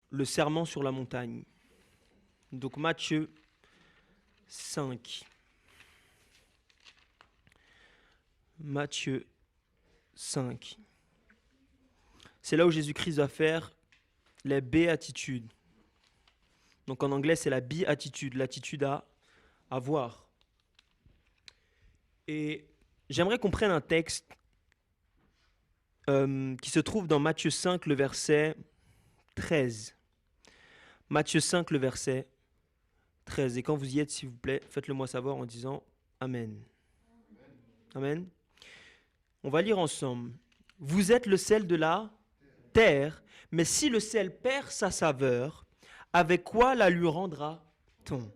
le serment sur la montagne. Donc Matthieu 5. Matthieu 5. C'est là où Jésus-Christ va faire les béatitudes. Donc en anglais, c'est la béatitude, l'attitude à avoir. Et j'aimerais qu'on prenne un texte qui se trouve dans Matthieu 5, le verset 13. Matthieu 5, le verset 13. Et quand vous y êtes, s'il vous plaît, faites-le moi savoir en disant Amen. Amen. On va lire ensemble. Vous êtes le sel de la terre, mais si le sel perd sa saveur, avec quoi la lui rendra-t-on?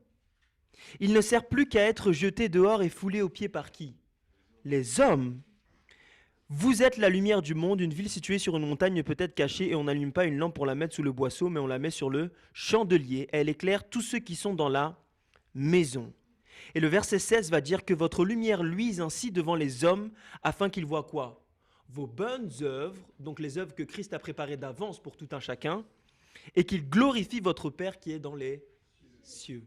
Il ne sert plus qu'à être jeté dehors et foulé aux pieds par qui? Les hommes. Vous êtes la lumière du monde, une ville située sur une montagne ne peut être cachée et on n'allume pas une lampe pour la mettre sous le boisseau, mais on la met sur le chandelier. Elle éclaire tous ceux qui sont dans la maison. Et le verset 16 va dire que votre lumière luise ainsi devant les hommes afin qu'ils voient quoi? Vos bonnes œuvres, donc les œuvres que Christ a préparées d'avance pour tout un chacun, et qu'ils glorifient votre Père qui est dans les cieux.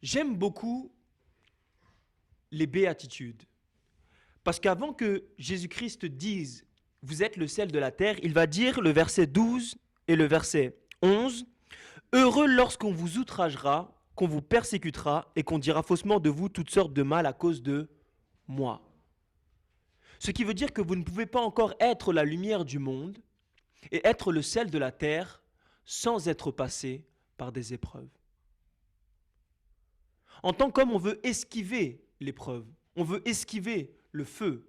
J'aime beaucoup les béatitudes. Parce qu'avant que Jésus-Christ dise « Vous êtes le sel de la terre », il va dire le verset 12 et le verset 11 « Heureux lorsqu'on vous outragera, qu'on vous persécutera et qu'on dira faussement de vous toutes sortes de mal à cause de moi. » Ce qui veut dire que vous ne pouvez pas encore être la lumière du monde et être le sel de la terre sans être passé par des épreuves. En tant qu'homme, on veut esquiver l'épreuve, on veut esquiver le feu.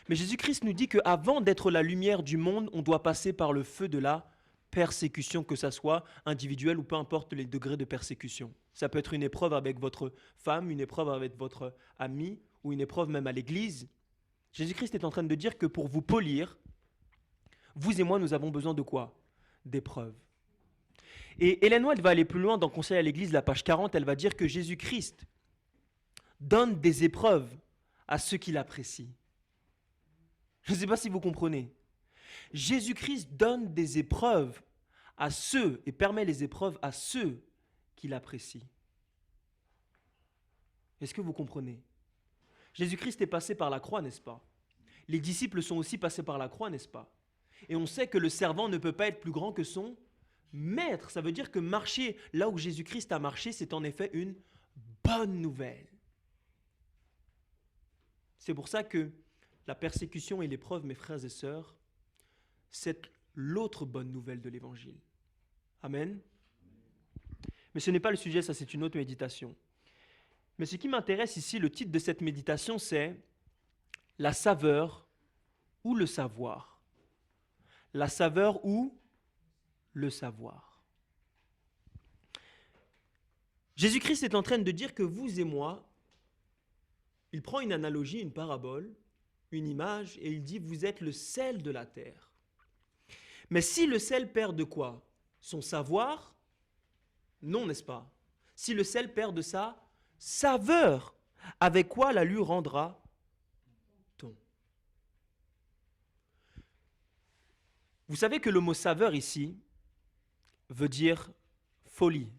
Mais Jésus-Christ nous dit qu'avant d'être la lumière du monde, on doit passer par le feu de la persécution, que ça soit individuelle ou peu importe les degrés de persécution. Ça peut être une épreuve avec votre femme, une épreuve avec votre ami ou une épreuve même à l'église. Jésus-Christ est en train de dire que pour vous polir, vous et moi, nous avons besoin de quoi? D'épreuves. Et Hélène White va aller plus loin dans Conseil à l'église, la page 40, elle va dire que Jésus-Christ donne des épreuves à ceux qui l'apprécient. Je ne sais pas si vous comprenez. Jésus-Christ donne des épreuves à ceux et permet les épreuves à ceux qui l'apprécient. Est-ce que vous comprenez? Jésus-Christ est passé par la croix, n'est-ce pas? Les disciples sont aussi passés par la croix, n'est-ce pas? Et on sait que le servant ne peut pas être plus grand que son maître. Ça veut dire que marcher là où Jésus-Christ a marché, c'est en effet une bonne nouvelle. C'est pour ça que la persécution et l'épreuve, mes frères et sœurs, c'est l'autre bonne nouvelle de l'Évangile. Amen. Mais ce n'est pas le sujet, ça c'est une autre méditation. Mais ce qui m'intéresse ici, le titre de cette méditation, c'est « La saveur ou le savoir ». La saveur ou le savoir. Jésus-Christ est en train de dire que vous et moi, il prend une analogie, une parabole, une image, et il dit « Vous êtes le sel de la terre ». Mais si le sel perd de quoi? Son savoir? Non, n'est-ce pas? Si le sel perd de sa saveur, avec quoi la lui rendra-t-on? Vous savez que le mot saveur ici veut dire folie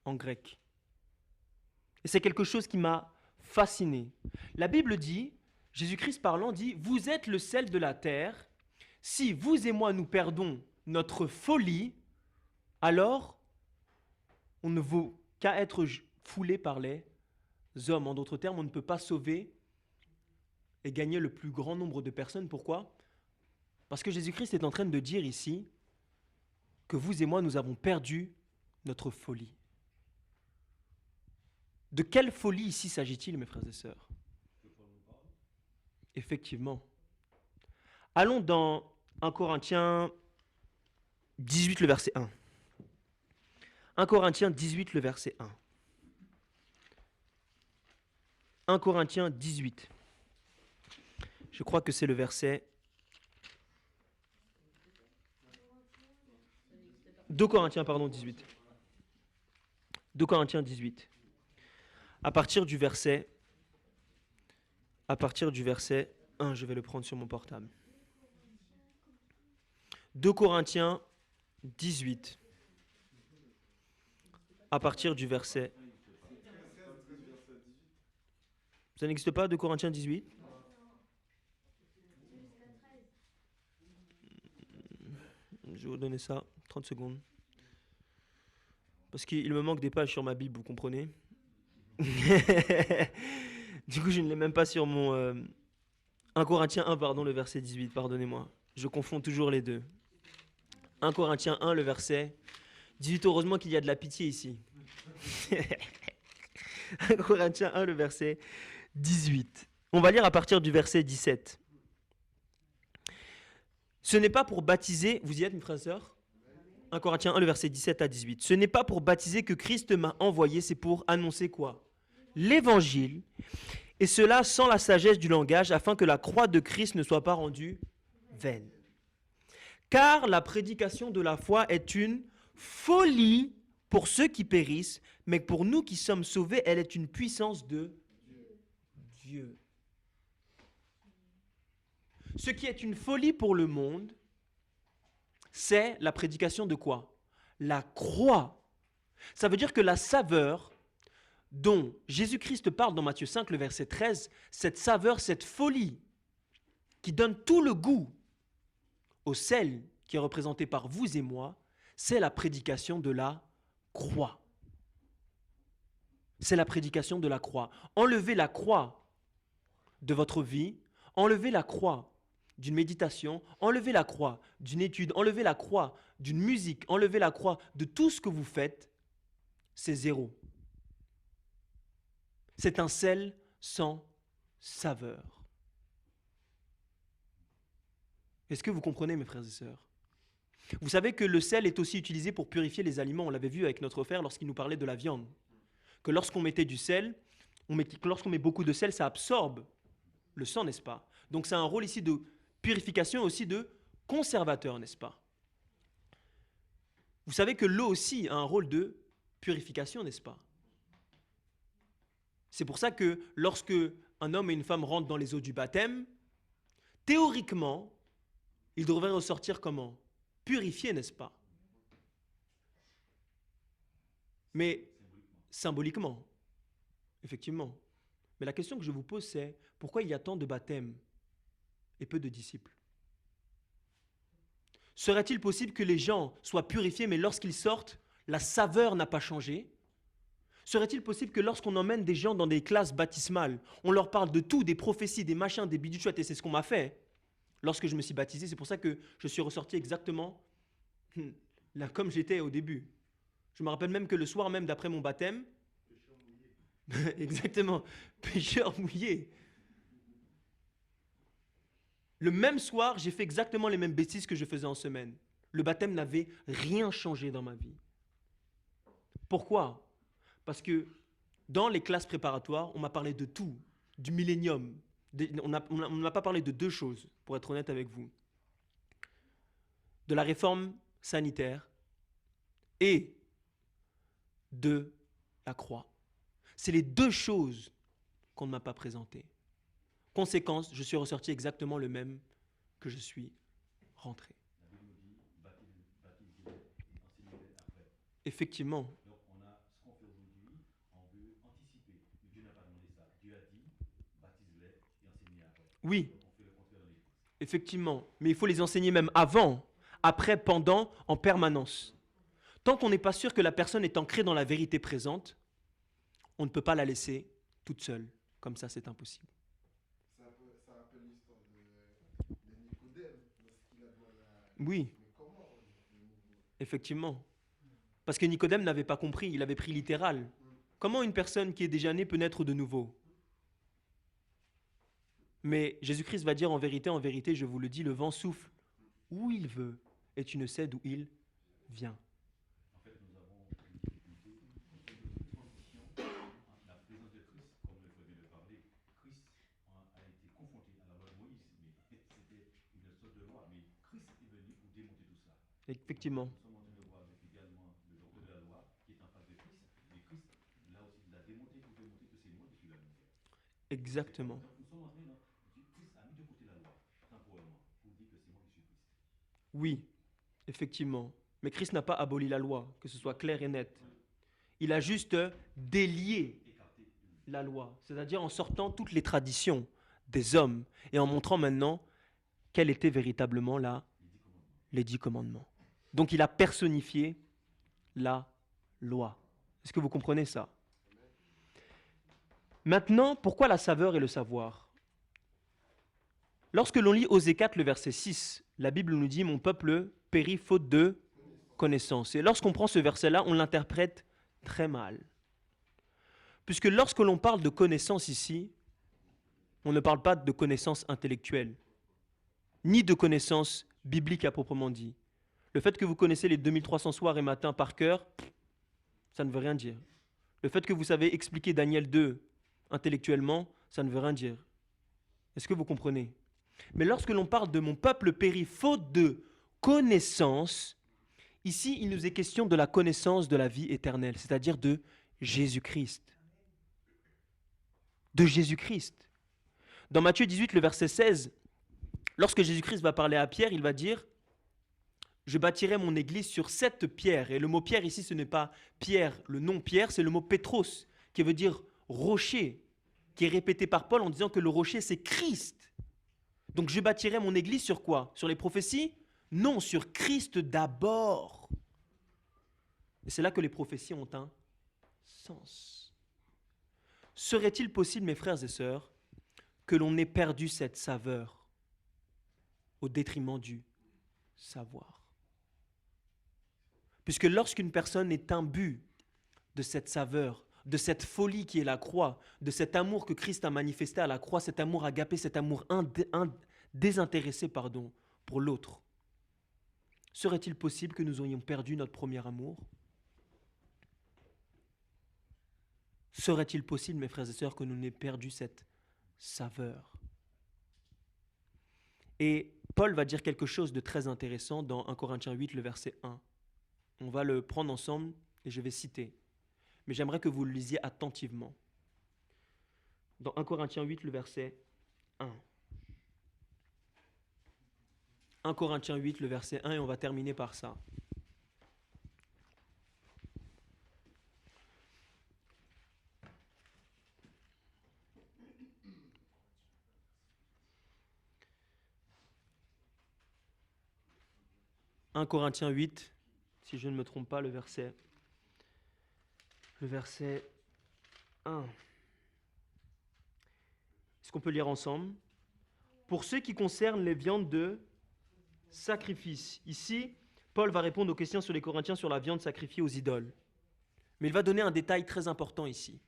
en grec. Et c'est quelque chose qui m'a fasciné. La Bible dit, Jésus-Christ parlant dit, vous êtes le sel de la terre. Si vous et moi nous perdons notre folie, alors on ne vaut qu'à être foulé par les hommes. En d'autres termes, on ne peut pas sauver et gagner le plus grand nombre de personnes. Pourquoi? Parce que Jésus-Christ est en train de dire ici que vous et moi, nous avons perdu notre folie. De quelle folie ici s'agit-il, mes frères et sœurs? Effectivement. Allons dans 1 Corinthiens 18, le verset 1. 1 Corinthiens 18, le verset 1. 1 Corinthiens 18. Je crois que c'est le verset 2 Corinthiens, pardon, 18. 2 Corinthiens 18. À partir du verset 1, je vais le prendre sur mon portable. 2 Corinthiens 18, à partir du verset. Ça n'existe pas, 2 Corinthiens 18? Je vais vous donner ça, 30 secondes. Parce qu'il me manque des pages sur ma Bible, vous comprenez? Du coup, je ne l'ai même pas sur mon... 1 Corinthiens 1, pardon, le verset 18, pardonnez-moi. Je confonds toujours les deux. 1 Corinthiens 1, le verset 18. Heureusement qu'il y a de la pitié ici. 1 Corinthiens 1, le verset 18. On va lire à partir du verset 17. Ce n'est pas pour baptiser... Vous y êtes, mes frères et sœurs? 1 Corinthiens 1, le verset 17 à 18. Ce n'est pas pour baptiser que Christ m'a envoyé, c'est pour annoncer quoi? L'évangile, et cela sans la sagesse du langage, afin que la croix de Christ ne soit pas rendue vaine. Car la prédication de la foi est une folie pour ceux qui périssent, mais pour nous qui sommes sauvés, elle est une puissance de Dieu. Ce qui est une folie pour le monde, c'est la prédication de quoi? La croix. Ça veut dire que la saveur dont Jésus-Christ parle dans Matthieu 5, le verset 13, cette saveur, cette folie qui donne tout le goût au sel qui est représenté par vous et moi, c'est la prédication de la croix. C'est la prédication de la croix. Enlevez la croix de votre vie, enlevez la croix d'une méditation, enlevez la croix d'une étude, enlevez la croix d'une musique, enlevez la croix de tout ce que vous faites, c'est zéro. C'est un sel sans saveur. Est-ce que vous comprenez, mes frères et sœurs? Vous savez que le sel est aussi utilisé pour purifier les aliments. On l'avait vu avec notre frère lorsqu'il nous parlait de la viande. Que lorsqu'on mettait du sel, lorsqu'on met beaucoup de sel, ça absorbe le sang, n'est-ce pas? Donc c'est un rôle ici de purification et aussi de conservateur, n'est-ce pas? Vous savez que l'eau aussi a un rôle de purification, n'est-ce pas? C'est pour ça que lorsque un homme et une femme rentrent dans les eaux du baptême, théoriquement, ils devraient ressortir comment? Purifiés, n'est-ce pas? Mais symboliquement, effectivement. Mais la question que je vous pose, c'est pourquoi il y a tant de baptêmes et peu de disciples? Serait-il possible que les gens soient purifiés, mais lorsqu'ils sortent, la saveur n'a pas changé? Serait-il possible que lorsqu'on emmène des gens dans des classes baptismales, on leur parle de tout, des prophéties, des machins, des bidules chouettes, et c'est ce qu'on m'a fait lorsque je me suis baptisé, c'est pour ça que je suis ressorti exactement là comme j'étais au début. Je me rappelle même que le soir même d'après mon baptême, exactement, pécheur mouillé. Le même soir, j'ai fait exactement les mêmes bêtises que je faisais en semaine. Le baptême n'avait rien changé dans ma vie. Pourquoi? Parce que dans les classes préparatoires, on m'a parlé de tout, du millénium. On ne m'a pas parlé de deux choses, pour être honnête avec vous. De la réforme sanitaire et de la croix. C'est les deux choses qu'on ne m'a pas présentées. Conséquence, je suis ressorti exactement le même que je suis rentré. Effectivement. Donc on a ce qu'on fait aujourd'hui, on veut anticiper. Mais Dieu n'a pas demandé ça. Dieu a dit, baptise-les et enseigne-les après. Oui. Donc on fait le contraire dans l'Église. Effectivement. Mais il faut les enseigner même avant, après, pendant, en permanence. Tant qu'on n'est pas sûr que la personne est ancrée dans la vérité présente, on ne peut pas la laisser toute seule. Comme ça, c'est impossible. Ça rappelle l'histoire de Nicodème, lorsqu'il a demandé à... Oui. Mais comment? Effectivement. Parce que Nicodème n'avait pas compris, il avait pris littéral. Comment une personne qui est déjà née peut naître de nouveau? Mais Jésus-Christ va dire en vérité, je vous le dis, le vent souffle où il veut et tu ne sais d'où il vient. En fait, nous avons une transition entre la présence de Christ, comme le frère vient de parler. Christ a été confronté à la loi de Moïse, mais c'était une sorte de loi. Mais Christ est venu pour démonter tout ça. Effectivement. Nous sommes en train de voir également le docteur de la loi qui est en face de Christ. Mais Christ, là aussi, l'a démonté pour démontrer que c'est moi qui suis la lumière. Exactement. Donc, nous sommes en train de... Christ a mis de côté la loi, temporairement, pour dire que c'est moi qui suis Christ. Oui. Effectivement. Mais Christ n'a pas aboli la loi, que ce soit clair et net. Il a juste délié la loi, c'est-à-dire en sortant toutes les traditions des hommes et en montrant maintenant quels étaient véritablement là les 10 commandements. Donc il a personnifié la loi. Est-ce que vous comprenez ça? Maintenant, pourquoi la saveur et le savoir? Lorsque l'on lit Osée 4, le verset 6, la Bible nous dit « Mon peuple périt faute de connaissance ». Et lorsqu'on prend ce verset-là, on l'interprète très mal. Puisque lorsque l'on parle de connaissance ici, on ne parle pas de connaissance intellectuelle, ni de connaissance biblique à proprement dit. Le fait que vous connaissez les 2300 soirs et matins par cœur, ça ne veut rien dire. Le fait que vous savez expliquer Daniel 2 intellectuellement, ça ne veut rien dire. Est-ce que vous comprenez? Mais lorsque l'on parle de mon peuple périt faute de connaissance, ici il nous est question de la connaissance de la vie éternelle, c'est-à-dire de Jésus-Christ. De Jésus-Christ. Dans Matthieu 18, le verset 16, lorsque Jésus-Christ va parler à Pierre, il va dire « Je bâtirai mon église sur cette pierre ». Et le mot pierre ici, ce n'est pas Pierre, le nom Pierre, c'est le mot Pétros, qui veut dire rocher, qui est répété par Paul en disant que le rocher, c'est Christ. Donc je bâtirai mon église sur quoi? Sur les prophéties? Non, sur Christ d'abord. Et c'est là que les prophéties ont un sens. Serait-il possible, mes frères et sœurs, que l'on ait perdu cette saveur au détriment du savoir? Puisque lorsqu'une personne est imbue de cette saveur, de cette folie qui est la croix, de cet amour que Christ a manifesté à la croix, cet amour agapé, cet amour désintéressé pour l'autre, serait-il possible que nous ayons perdu notre premier amour? Serait-il possible, mes frères et sœurs, que nous n'ayons perdu cette saveur? Et Paul va dire quelque chose de très intéressant dans 1 Corinthiens 8, le verset 1. On va le prendre ensemble et je vais citer. Mais j'aimerais que vous le lisiez attentivement. Dans 1 Corinthiens 8, le verset 1. 1 Corinthiens 8, le verset 1, et on va terminer par ça. « 1 Corinthiens 8, si je ne me trompe pas, le verset 1. Est-ce qu'on peut lire ensemble? Pour ce qui concerne les viandes de sacrifice. Ici, Paul va répondre aux questions sur les Corinthiens sur la viande sacrifiée aux idoles. Mais il va donner un détail très important ici.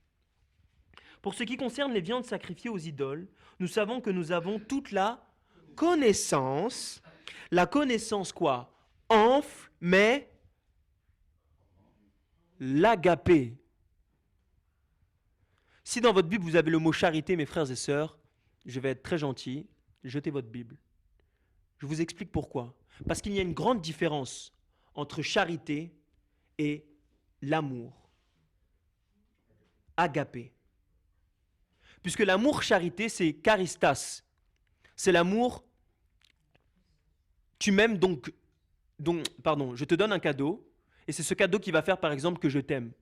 Pour ce qui concerne les viandes sacrifiées aux idoles, nous savons que nous avons toute la connaissance. La connaissance quoi? Enfle, mais l'agapé. Si dans votre Bible vous avez le mot charité, mes frères et sœurs, je vais être très gentil, jetez votre Bible. Je vous explique pourquoi. Parce qu'il y a une grande différence entre charité et l'amour. Agapé. Puisque l'amour charité, c'est charistas. C'est l'amour, tu m'aimes donc, je te donne un cadeau, et c'est ce cadeau qui va faire par exemple que je t'aime.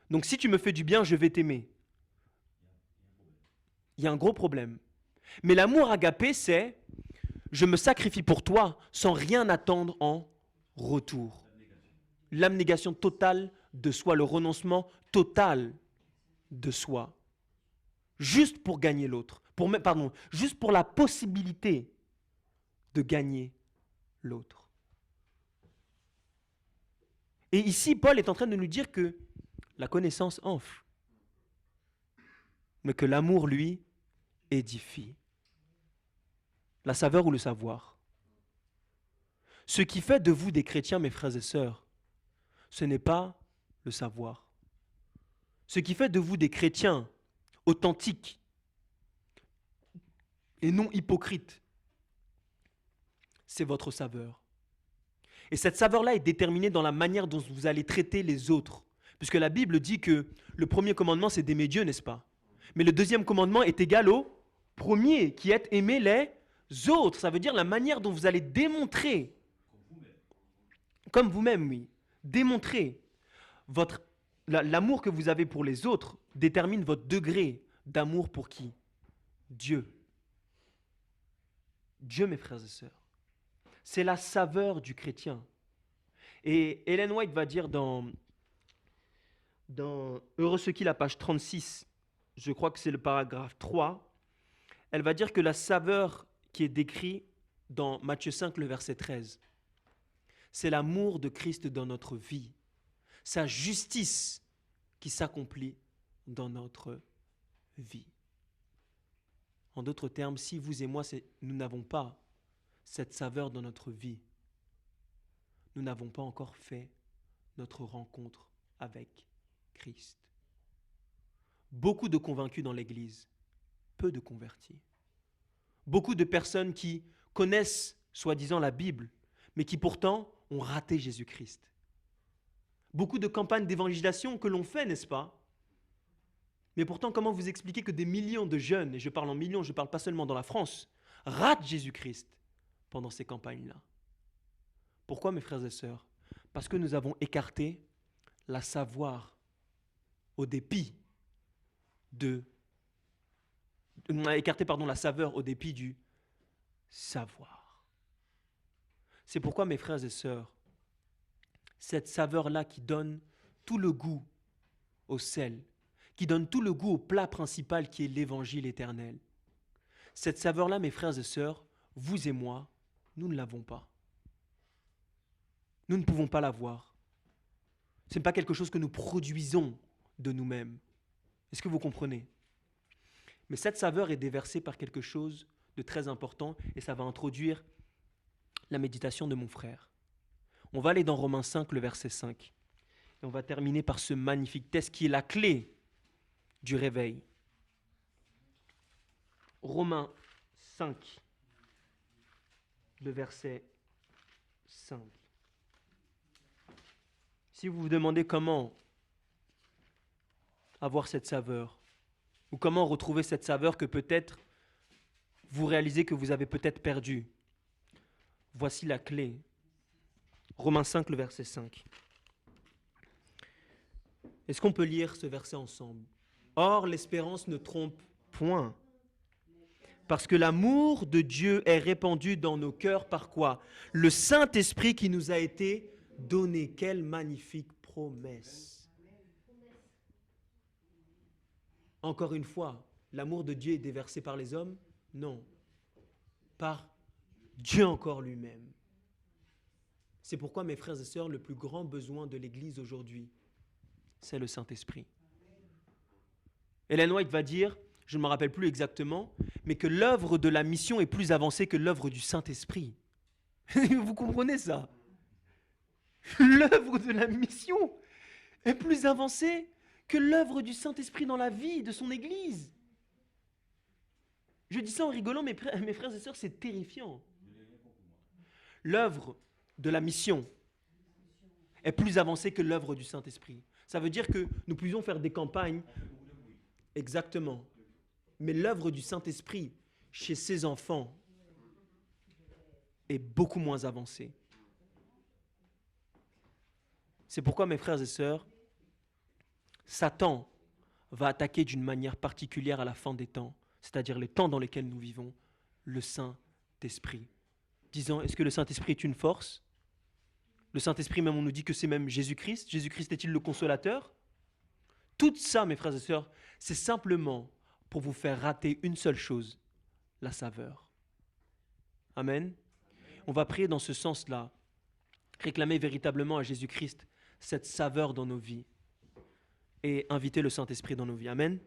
Donc si tu me fais du bien, je vais t'aimer. Il y a un gros problème. Mais l'amour agapé, c'est je me sacrifie pour toi sans rien attendre en retour. L'abnégation totale de soi, le renoncement total de soi. Juste pour gagner l'autre. Juste pour la possibilité de gagner l'autre. Et ici, Paul est en train de nous dire que la connaissance enfle, mais que l'amour, lui, édifie. La saveur ou le savoir. Ce qui fait de vous des chrétiens, mes frères et sœurs, ce n'est pas le savoir. Ce qui fait de vous des chrétiens authentiques et non hypocrites, c'est votre saveur. Et cette saveur-là est déterminée dans la manière dont vous allez traiter les autres. Puisque la Bible dit que le premier commandement, c'est d'aimer Dieu, n'est-ce pas? Mais le deuxième commandement est égal au premier, qui est aimer les autres. Ça veut dire la manière dont vous allez démontrer comme vous-même, oui. Démontrez l'amour que vous avez pour les autres détermine votre degré d'amour pour qui? Dieu. Dieu, mes frères et sœurs. C'est la saveur du chrétien. Et Ellen White va dire dans Heureux ceux qui, la page 36, je crois que c'est le paragraphe 3, elle va dire que la saveur qui est décrite dans Matthieu 5, le verset 13, c'est l'amour de Christ dans notre vie, sa justice qui s'accomplit dans notre vie. En d'autres termes, si vous et moi, nous n'avons pas cette saveur dans notre vie, nous n'avons pas encore fait notre rencontre avec Christ. Beaucoup de convaincus dans l'Église, peu de convertis. Beaucoup de personnes qui connaissent soi-disant la Bible, mais qui pourtant ont raté Jésus-Christ. Beaucoup de campagnes d'évangélisation que l'on fait, n'est-ce pas? Mais pourtant, comment vous expliquer que des millions de jeunes, et je parle en millions, je ne parle pas seulement dans la France, ratent Jésus-Christ pendant ces campagnes-là? Pourquoi, mes frères et sœurs? Parce que nous avons écarté la savoir au dépit on a écarté la saveur au dépit du savoir. C'est pourquoi, mes frères et sœurs, cette saveur-là qui donne tout le goût au sel, qui donne tout le goût au plat principal qui est l'évangile éternel. Cette saveur-là, mes frères et sœurs, vous et moi, nous ne l'avons pas. Nous ne pouvons pas l'avoir. Ce n'est pas quelque chose que nous produisons de nous-mêmes. Est-ce que vous comprenez? Mais cette saveur est déversée par quelque chose de très important et ça va introduire la méditation de mon frère. On va aller dans Romains 5, le verset 5. Et on va terminer par ce magnifique texte qui est la clé du réveil. Romains 5, le verset 5. Si vous vous demandez comment avoir cette saveur, ou comment retrouver cette saveur que peut-être vous réalisez que vous avez peut-être perdue, voici la clé. Romains 5, le verset 5. Est-ce qu'on peut lire ce verset ensemble? Or, l'espérance ne trompe point, parce que l'amour de Dieu est répandu dans nos cœurs par quoi? Le Saint-Esprit qui nous a été donné. Quelle magnifique promesse! Encore une fois, l'amour de Dieu est déversé par les hommes? Non, par Dieu encore lui-même. C'est pourquoi, mes frères et sœurs, le plus grand besoin de l'Église aujourd'hui, c'est le Saint-Esprit. Ellen White va dire, je ne me rappelle plus exactement, mais que l'œuvre de la mission est plus avancée que l'œuvre du Saint-Esprit. Vous comprenez ça? L'œuvre de la mission est plus avancée que l'œuvre du Saint-Esprit dans la vie de son Église. Je dis ça en rigolant, mes frères et sœurs, c'est terrifiant. L'œuvre de la mission est plus avancée que l'œuvre du Saint-Esprit. Ça veut dire que nous pouvions faire des campagnes, exactement, mais l'œuvre du Saint-Esprit chez ses enfants est beaucoup moins avancée. C'est pourquoi, mes frères et sœurs, Satan va attaquer d'une manière particulière à la fin des temps, c'est-à-dire les temps dans lesquels nous vivons, le Saint-Esprit. Disant, est-ce que le Saint-Esprit est une force? Le Saint-Esprit, même on nous dit que c'est même Jésus-Christ. Jésus-Christ est-il le consolateur? Tout ça, mes frères et sœurs, c'est simplement pour vous faire rater une seule chose, la saveur. Amen. On va prier dans ce sens-là, réclamer véritablement à Jésus-Christ cette saveur dans nos vies et inviter le Saint-Esprit dans nos vies. Amen.